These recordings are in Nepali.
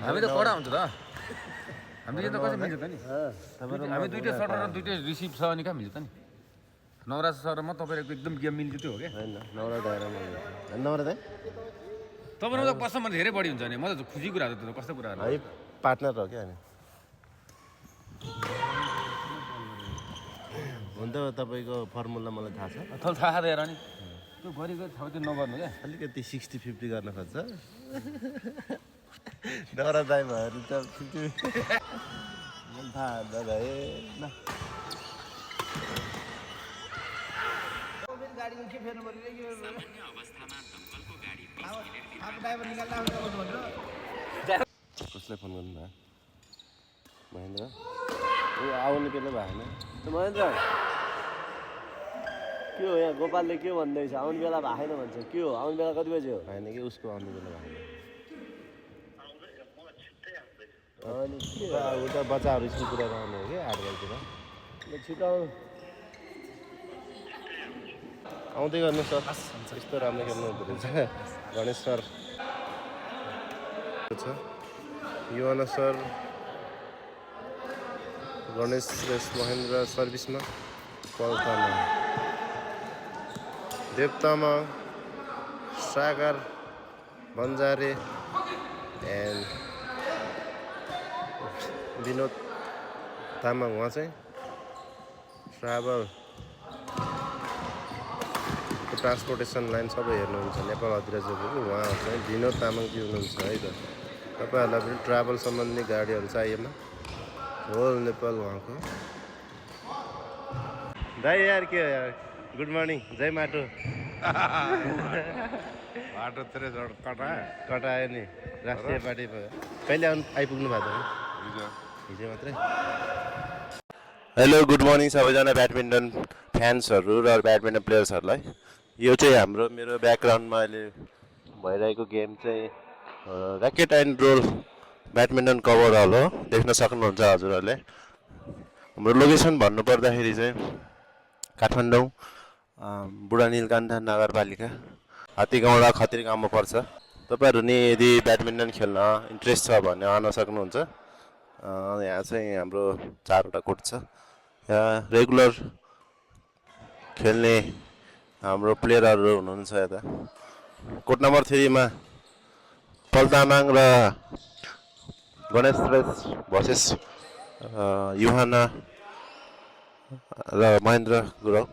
हामी त कडा हुन्छ त हामी त कसरी मिल्छ त नि हामी दुईटै सटर र दुईटै रिसिभ छ अनि कहाँ मिल्छ त नि नवराज सर म तपाईँको एकदम गेम मिल्छ त्यो हो क्या होइन नवराज दाइ नवराज दाइ तपाईँको त कस्टमर धेरै बढी हुन्छ नि म त खुसी कुरा हो त्यो कस्तो कुरा है पार्टनर हो क्या हामी हुन त तपाईँको फर्मुला मलाई थाहा छ थल थाहा दिएर नि त्यो गरेको ठाउँ त्यो नगर्नु क्या अलिकति 60-50 गर्न खोज्छ नवराज दाइ भयो त 50 थाहा दादा ल गाडीको के फेर्नु पर्यो सामान्य अवस्थामा दमकलको गाडी अब ड्राइभर निकाल्दा आउँछ भनेर कसलाई फोन गर्नु भयो महेन्द्र ए आउनु केले भएन महेन्द्र के हो यहाँ गोपालले के भन्दैछ आउने बेला भएन भन्छ के हो आउने बेला कति बजी हो होइन कि उसको आउने बेला भएन अनि के उता बच्चाहरू स्कुल पुऱ्याएर आउने हो कि 8 बजीतिर छिटो आउँदै गर्नु सर यस्तो राम्रो खेल्नु हुँदो रहेछ गणेश सर छ युवाना सर गणेश रेस महेन्द्र सर्भिसमा पल्तामा देवतामा सागर बन्जारे एन्ड विनोद तामाङ उहाँ चाहिँ ट्राभल ट्रान्सपोर्टेसन लाइन सबै हेर्नुहुन्छ नेपाल अधिराज्यको उहाँ चाहिँ विनोद तामाङजी हुनुहुन्छ है त तपाईँहरूलाई पनि ट्राभल सम्बन्धी गाडीहरू चाहिएमा होल नेपाल उहाँको दाइ यार के हो यार गुड मर्निङ जय माटो बाटो तेरे कटायो नि राष्ट्रिय पार्टी कहिले आइपुग्नु भएको थियो हिजो मात्रै हेलो गुड मर्निङ सबैजना ब्याडमिन्टन फ्यान्सहरू र ब्याडमिन्टन प्लेयर्सहरूलाई यो चाहिँ हाम्रो मेरो ब्याकग्राउन्डमा अहिले भइरहेको गेम चाहिँ racket and roll badminton cover hall हो देख्न सक्नुहुन्छ हजुरहरूले हाम्रो लोकेसन भन्नुपर्दाखेरि चाहिँ काठमाडौँ बुढा नीलकण्ठ नगरपालिका हात्तीगाउँडा खत्री गाउँमा पर्छ तपाईँहरू नि यदि ब्याडमिन्टन खेल्न इन्ट्रेस्ट छ भने आउन सक्नुहुन्छ यहाँ चाहिँ हाम्रो 4वटा कोर्ट छ यहाँ रेगुलर खेल्ने हाम्रो प्लेयरहरू हुनुहुन्छ यता कोर्ट नम्बर 3 मा पल्तामाङ र गणेश रेस भर्सेस युहाना र महेन्द्र गुरुङ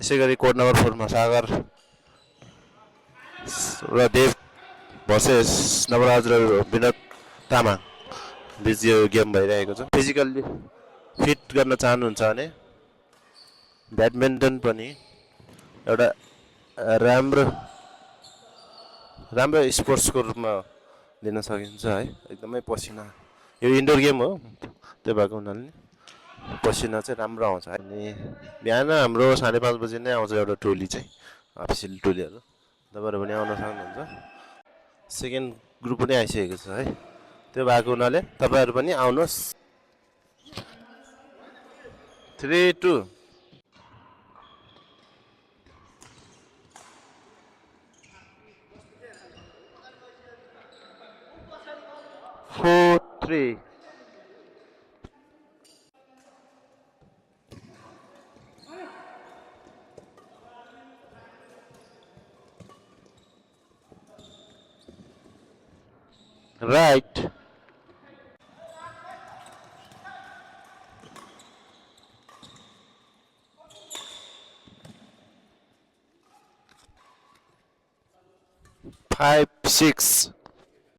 यसै गरी कोर्ट नम्बर 4 मा सागर र देव भर्सेस नवराज र विनोद तामाङ बिच यो गेम भइरहेको छ फिजिकल्ली फिट गर्न चाहनुहुन्छ भने ब्याडमिन्टन पनि एउटा राम्रो स्पोर्ट्सको रूपमा लिन सकिन्छ है एकदमै पसिना यो इन्डोर गेम हो त्यो भएको हुनाले पसिना चाहिँ राम्रो आउँछ अनि बिहान हाम्रो 5:30 बजी नै आउँछ एउटा टोली चाहिँ अफिसियल टोलीहरू तपाईँहरू पनि आउन सक्नुहुन्छ सेकेन्ड ग्रुप पनि आइसकेको छ है त्यो भएको हुनाले तपाईँहरू पनि आउनुहोस् 3-2 4-3 right 5-6